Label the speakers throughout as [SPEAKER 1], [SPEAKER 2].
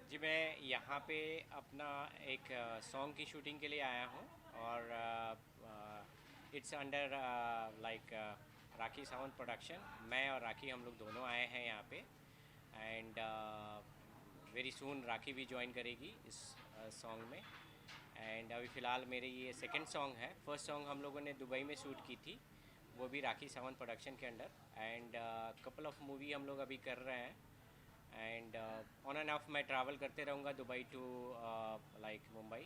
[SPEAKER 1] जी, मैं यहाँ पे अपना एक सॉन्ग की शूटिंग के लिए आया हूँ और it's under like Rakhi Sawant production. मैं और राखी हम लोग दोनों आए हैं यहाँ पे एंड वेरी सून राखी भी ज्वाइन करेगी इस सॉन्ग में। एंड अभी फ़िलहाल मेरे ये सेकंड सॉन्ग है। फर्स्ट सॉन्ग हम लोगों ने दुबई में शूट की थी, वो भी राखी सावंत प्रोडक्शन के under. And couple of movie हम लोग अभी कर रहे हैं एंड ऑन एंड ऑफ मैं ट्रैवल करते रहूँगा दुबई टू लाइक मुंबई।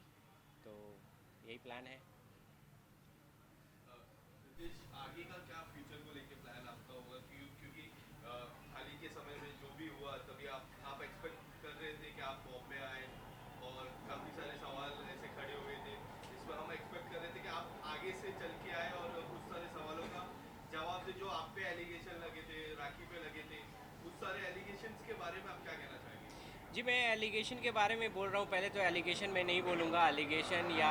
[SPEAKER 1] तो यही प्लान है।
[SPEAKER 2] रितेश, आगे का क्या फ्यूचर को लेके प्लान आपका होगा? क्योंकि हाल ही के समय में जो भी हुआ, तभी आप एक्सपेक्ट कर रहे थे कि आप बॉम्बे आए और काफ़ी सारे सवाल ऐसे खड़े हुए थे जिसमें हम एक्सपेक्ट कर रहे थे कि आप आगे से चल के आए और उस सारे सवालों का जवाब दे जो आप पे एलिगेशन लगे थे, राखी पे लगे थे। उस सारे एलिगेशंस के बारे में आप क्या कहना चाहेंगे?
[SPEAKER 1] जी, मैं एलिगेशन के बारे में बोल रहा हूँ। पहले तो एलिगेशन मैं नहीं बोलूँगा। एलिगेशन या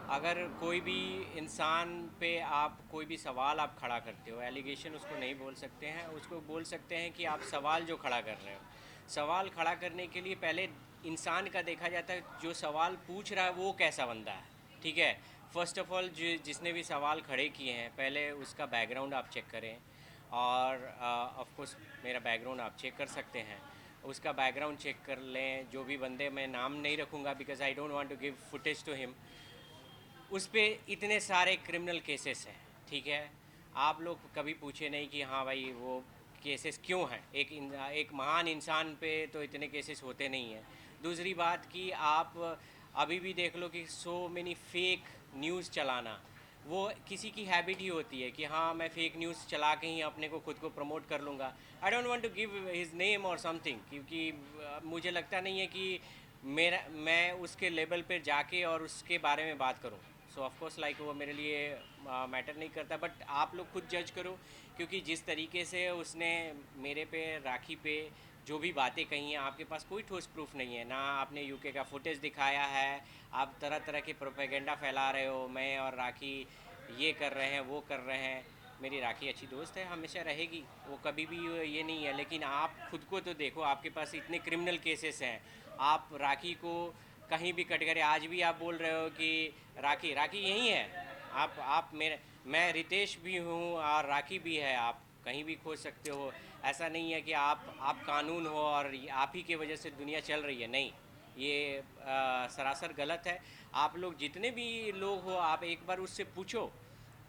[SPEAKER 1] अगर कोई भी इंसान पे आप कोई भी सवाल आप खड़ा करते हो, एलिगेशन उसको नहीं बोल सकते हैं। उसको बोल सकते हैं कि आप सवाल जो खड़ा कर रहे हो, सवाल खड़ा करने के लिए पहले इंसान का देखा जाता है, जो सवाल पूछ रहा है वो कैसा बंदा है। ठीक है, फर्स्ट ऑफ ऑल जिसने भी सवाल खड़े किए हैं, पहले उसका बैकग्राउंड आप चेक करें। और ऑफ कोर्स मेरा बैकग्राउंड आप चेक कर सकते हैं। उसका बैकग्राउंड चेक कर लें। जो भी बंदे, मैं नाम नहीं रखूँगा because I don't want to give footage to him. उस पे इतने सारे क्रिमिनल केसेस हैं। ठीक है, आप लोग कभी पूछे नहीं कि हाँ भाई वो केसेस क्यों हैं। एक महान इंसान पे तो इतने केसेस होते नहीं हैं। दूसरी बात कि आप अभी भी देख लो कि सो मेनी फेक न्यूज़ चलाना, वो किसी की हैबिट ही होती है कि हाँ मैं फेक न्यूज़ चला के ही अपने को खुद को प्रमोट कर लूँगा। I don't want to give his name और समथिंग, क्योंकि मुझे लगता नहीं है कि मेरा मैं उसके लेवल पे जाके और उसके बारे में बात करूँ। सो ऑफ कोर्स लाइक वो मेरे लिए मैटर नहीं करता। बट आप लोग खुद जज करो, क्योंकि जिस तरीके से उसने मेरे पे, राखी पे जो भी बातें कही हैं, आपके पास कोई ठोस प्रूफ नहीं है ना। आपने यूके का फुटेज दिखाया है। आप तरह तरह के प्रोपेगेंडा फैला रहे हो, मैं और राखी ये कर रहे हैं वो कर रहे हैं। मेरी राखी अच्छी दोस्त है, हमेशा रहेगी, वो कभी भी ये नहीं है। लेकिन आप खुद को तो देखो, आपके पास इतने क्रिमिनल केसेस हैं। आप राखी को कहीं भी कटघरे, आज भी आप बोल रहे हो कि राखी राखी यही है। आप मेरे, मैं रितेश भी हूँ और राखी भी है, आप कहीं भी खोज सकते हो। ऐसा नहीं है कि आप कानून हो और आप ही की वजह से दुनिया चल रही है, नहीं। ये सरासर गलत है। आप लोग जितने भी लोग हो, आप एक बार उससे पूछो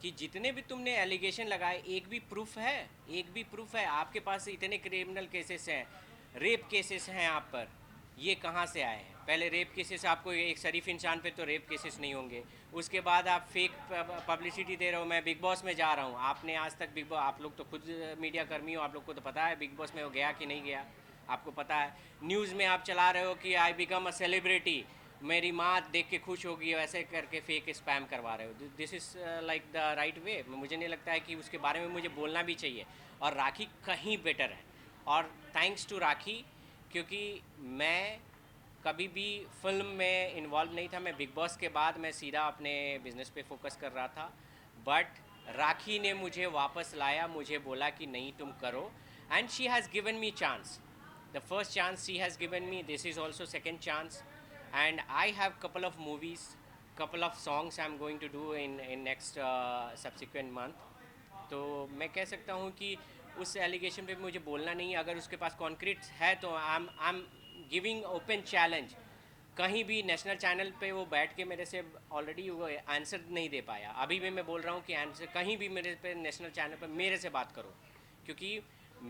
[SPEAKER 1] कि जितने भी तुमने एलिगेशन लगाए, एक भी प्रूफ है? एक भी प्रूफ है? आपके पास इतने क्रिमिनल केसेस हैं, रेप केसेस हैं आप पर, ये कहाँ से आए हैं? पहले रेप केसेस, आपको एक शरीफ इंसान पे तो रेप केसेस नहीं होंगे। उसके बाद आप फेक पब्लिसिटी दे रहे हो, मैं बिग बॉस में जा रहा हूँ। आपने आज तक बिग बॉस, आप लोग तो खुद मीडिया कर्मी हो, आप लोग को तो पता है बिग बॉस में वो गया कि नहीं गया, आपको पता है। न्यूज़ में आप चला रहे हो कि आई बिकम अ सेलिब्रिटी, मेरी माँ देख के खुश होगी, वैसे करके फेक स्पैम करवा रहे हो। This is like the right way? मुझे नहीं लगता है कि उसके बारे में मुझे बोलना भी चाहिए। और राखी कहीं बेटर है। और थैंक्स टू राखी, क्योंकि मैं कभी भी फिल्म में इन्वॉल्व नहीं था। मैं बिग बॉस के बाद मैं सीधा अपने बिजनेस पे फोकस कर रहा था। बट राखी ने मुझे वापस लाया, मुझे बोला कि नहीं तुम करो। And she has given me chance. The first chance she has given me, this is also second chance. And I have couple of movies, couple of songs I'm going to do in next subsequent month. तो मैं कह सकता हूँ कि उस allegation पे मुझे बोलना नहीं है। अगर उसके पास कॉन्क्रीट है तो I am giving open challenge. कहीं भी नेशनल चैनल पे वो बैठ के मेरे से ऑलरेडी वो आंसर नहीं दे पाया। अभी भी मैं बोल रहा हूँ कि आंसर कहीं भी मेरे पे नेशनल चैनल पे मेरे से बात करो, क्योंकि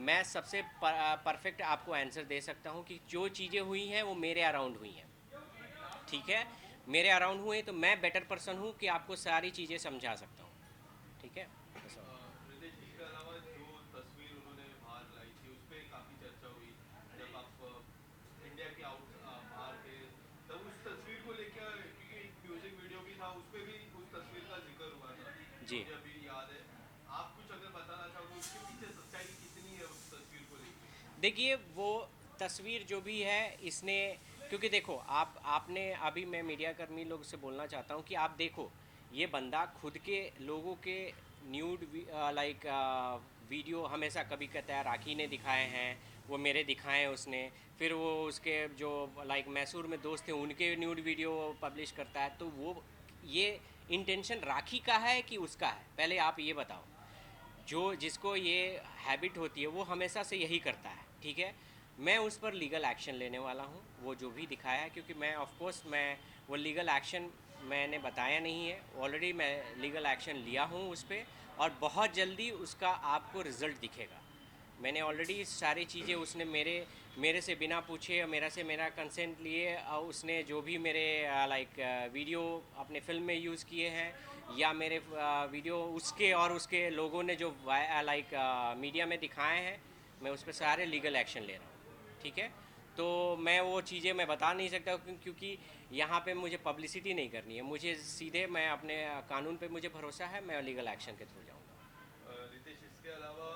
[SPEAKER 1] मैं सबसे परफेक्ट आपको आंसर दे सकता हूँ कि जो चीज़ें हुई हैं वो मेरे अराउंड हुई हैं। ठीक है, मेरे अराउंड हुए तो मैं बेटर पर्सन हूँ कि आपको सारी चीज़ें समझा सकता हूँ। ठीक है, बस और।
[SPEAKER 2] रितेश, इसके अलावा जो तस्वीर उन्होंने बाहर लाई थी उस पर काफ़ी चर्चा हुई जब आप इंडिया के आउट बाहर थे। तब उस तस्वीर को लेकर, क्योंकि एक म्यूजिक वीडियो भी था उस पर भी उस तस्वीर का जिक्र हुआ था,
[SPEAKER 1] जी,
[SPEAKER 2] मुझे अभी याद है। आप कुछ अगर बताना चाहोगे उसके पीछे सच्चाई कितनी है उस तस्वीर को लेके?
[SPEAKER 1] देखिए वो तस्वीर जो भी है इसने, क्योंकि देखो आपने अभी, मैं मीडिया कर्मी लोग से बोलना चाहता हूँ कि आप देखो, ये बंदा खुद के लोगों के न्यूड लाइक वीडियो हमेशा कभी कहता है राखी ने दिखाए हैं, वो मेरे दिखाए उसने, फिर वो उसके जो लाइक मैसूर में दोस्त थे उनके न्यूड वीडियो पब्लिश करता है। तो वो ये इंटेंशन राखी का है कि उसका है, पहले आप ये बताओ। जो जिसको ये हैबिट होती है वो हमेशा से यही करता है, ठीक है। मैं उस पर लीगल एक्शन लेने वाला हूँ, वो जो भी दिखाया है, क्योंकि मैं ऑफ कोर्स मैं वो लीगल एक्शन मैंने बताया नहीं है, ऑलरेडी मैं लीगल एक्शन लिया हूँ उस पर, और बहुत जल्दी उसका आपको रिज़ल्ट दिखेगा। मैंने ऑलरेडी सारी चीज़ें उसने मेरे मेरे से बिना पूछे और मेरा कंसेंट लिए उसने जो भी मेरे लाइक वीडियो अपने फिल्म में यूज़ किए हैं, या मेरे वीडियो उसके और उसके लोगों ने जो लाइक मीडिया में दिखाए हैं, मैं उस पर सारे लीगल एक्शन ले रहा हूँ, ठीक है। तो मैं वो चीज़ें मैं बता नहीं सकता क्योंकि यहाँ पे मुझे पब्लिसिटी नहीं करनी है, मुझे सीधे मैं अपने कानून पे मुझे भरोसा है, मैं लीगल एक्शन के थ्रू जाऊँगा।
[SPEAKER 2] रितेश, इसके अलावा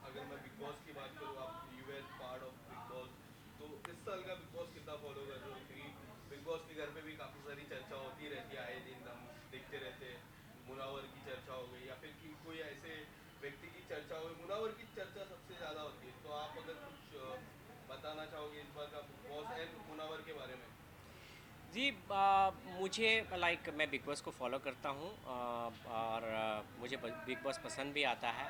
[SPEAKER 2] अगर मैं बिग बॉस की बात करूँ, आप you are part of Bigg Boss, तो इस साल का बिग बॉस कितना फॉलो कर रहे हो? क्योंकि बिग बॉस के घर पे भी काफ़ी सारी चर्चा होती रहती है, आए दिन हम देखते रहते हैं। मुनावर की चर्चा हो गई, या फिर कि कोई ऐसे व्यक्ति की चर्चा हो गई। मुनावर की चर्चा सबसे ज़्यादा होती है, तो आप अगर कुछ बताना चाहोगे इस बार का बिग बॉस एंड मुनावर के बारे में?
[SPEAKER 1] जी, मुझे लाइक मैं बिग बॉस को फॉलो करता हूँ, और मुझे बिग बॉस पसंद भी आता है।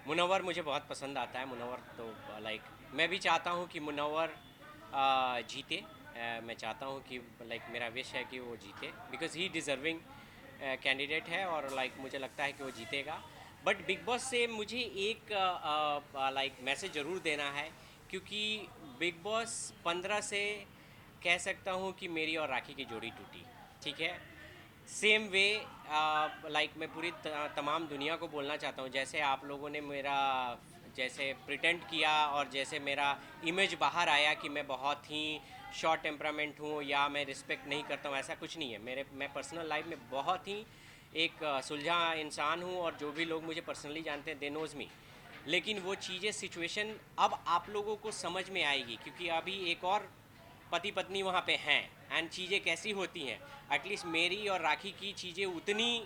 [SPEAKER 1] मुनव्वर मुझे बहुत पसंद आता है, मुनव्वर तो लाइक मैं भी चाहता हूँ कि मुनव्वर जीते। मैं चाहता हूँ कि लाइक मेरा विश है कि वो जीते, बिकॉज ही डिज़र्विंग कैंडिडेट है, और लाइक मुझे लगता है कि वो जीतेगा। बट बिग बॉस से मुझे एक लाइक मैसेज ज़रूर देना है, क्योंकि बिग बॉस 15 से कह सकता हूँ कि मेरी और राखी की जोड़ी टूटी, ठीक है। सेम वे लाइक मैं पूरी तमाम दुनिया को बोलना चाहता हूँ, जैसे आप लोगों ने मेरा जैसे प्रिटेंड किया और जैसे मेरा इमेज बाहर आया कि मैं बहुत ही शॉर्ट टेम्परामेंट हूँ या मैं रिस्पेक्ट नहीं करता हूँ, ऐसा कुछ नहीं है। मैं पर्सनल लाइफ में बहुत ही एक सुलझा इंसान हूँ, और जो भी लोग मुझे पर्सनली जानते हैं दे नोज़ मी। लेकिन वो चीज़ें सिचुएशन अब आप लोगों को समझ में आएगी, क्योंकि अभी एक और पति पत्नी वहाँ पे हैं, एंड चीज़ें कैसी होती हैं। एटलीस्ट मेरी और राखी की चीज़ें उतनी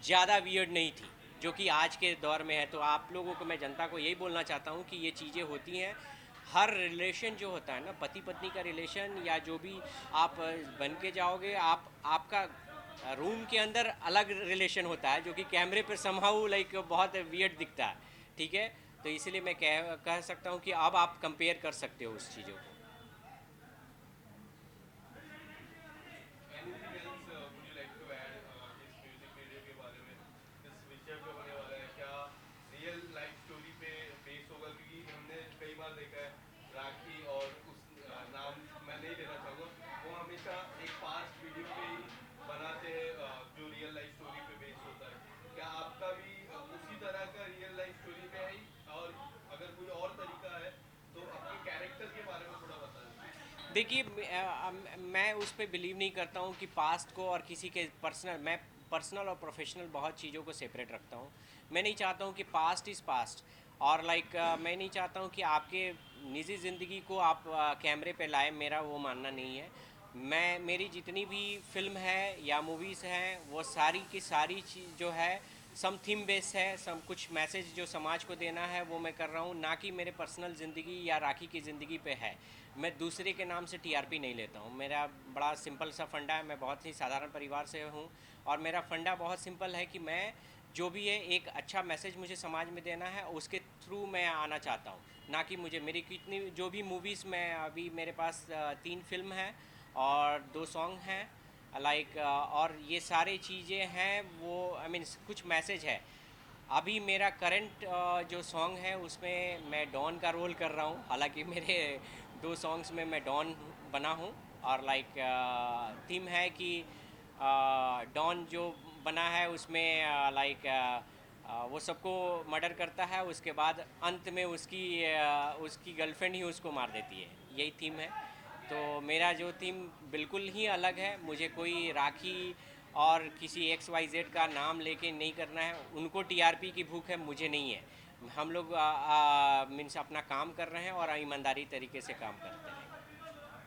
[SPEAKER 1] ज़्यादा वियर्ड नहीं थी जो कि आज के दौर में है। तो आप लोगों को, मैं जनता को यही बोलना चाहता हूँ कि ये चीज़ें होती हैं। हर रिलेशन जो होता है ना, पति पत्नी का रिलेशन या जो भी आप बन के जाओगे, आपका रूम के अंदर अलग रिलेशन होता है जो कि कैमरे पर समहाउ लाइक बहुत वियर्ड दिखता है, ठीक है। तो इसीलिए मैं कह सकता हूँ कि अब आप कंपेयर कर सकते हो उस चीज़ों को।
[SPEAKER 2] Anything else would you like to add? इस म्यूजिक वीडियो के बारे में, इस विषय पे होने वाला है क्या रियल लाइफ स्टोरी पे बेस होगा? क्योंकि हमने कई बार देखा है राखी और उस नाम मैं नहीं लेना चाहूँगा, वो हमेशा एक पास्ट वीडियो पे ही बनाते हैं जो रियल लाइफ स्टोरी पे बेस होता है। क्या आपका भी उसी तरह का रियल लाइफ स्टोरी पे है ही? और अगर कोई और तरीका है तो आपके कैरेक्टर के बारे में थोड़ा बता दीजिए।
[SPEAKER 1] देखिए, मैं उस पर बिलीव नहीं करता हूँ कि पास्ट को और किसी के पर्सनल, मैं पर्सनल और प्रोफेशनल बहुत चीज़ों को सेपरेट रखता हूँ। मैं नहीं चाहता हूँ कि पास्ट इज़ पास्ट, और लाइक मैं नहीं चाहता हूँ कि आपके निजी ज़िंदगी को आप कैमरे पे लाए, मेरा वो मानना नहीं है। मैं मेरी जितनी भी फिल्म है या मूवीज़ हैं, वो सारी की सारी चीज़ जो है सम थीम बेस है, सम कुछ मैसेज जो समाज को देना है वो मैं कर रहा हूँ, ना कि मेरे पर्सनल ज़िंदगी या राखी की ज़िंदगी पे है। मैं दूसरे के नाम से टीआरपी नहीं लेता हूँ। मेरा बड़ा सिंपल सा फंडा है, मैं बहुत ही साधारण परिवार से हूँ, और मेरा फंडा बहुत सिंपल है कि मैं जो भी है एक अच्छा मैसेज मुझे समाज में देना है, उसके थ्रू मैं आना चाहता हूँ। ना कि मुझे मेरी कितनी जो भी मूवीज़ में अभी मेरे पास 3 फिल्म हैं और 2 सॉन्ग हैं लाइक, और ये सारी चीज़ें हैं वो आई मीन कुछ मैसेज है। अभी मेरा करंट जो सॉन्ग है उसमें मैं डॉन का रोल कर रहा हूँ, हालांकि मेरे 2 सॉन्ग्स में मैं डॉन बना हूँ। और लाइक थीम है कि डॉन जो बना है उसमें लाइक वो सबको मर्डर करता है, उसके बाद अंत में उसकी गर्लफ्रेंड ही उसको मार देती है, यही थीम है। तो मेरा जो थीम बिल्कुल ही अलग है, मुझे कोई राखी और किसी एक्स वाई जेड का नाम लेके नहीं करना है। उनको टीआरपी की भूख है, मुझे नहीं है। हम लोग मीन्स अपना काम कर रहे हैं और ईमानदारी तरीके से काम करते हैं।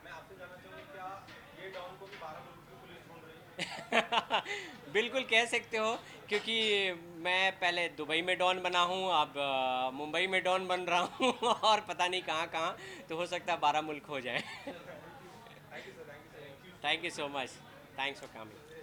[SPEAKER 2] मैं आपसे जानना चाहूँगा, क्या ये डॉन को भी बारामूला की पुलिस ढूंढ रही है?
[SPEAKER 1] बिल्कुल कह सकते हो क्योंकि मैं पहले दुबई में डॉन बना हूँ, अब मुंबई में डॉन बन रहा हूँ और पता नहीं कहाँ कहाँ, तो हो सकता है 12 मुल्क हो जाए।
[SPEAKER 2] Thank you sir, thank you sir.
[SPEAKER 1] Thank you so much, thanks for coming.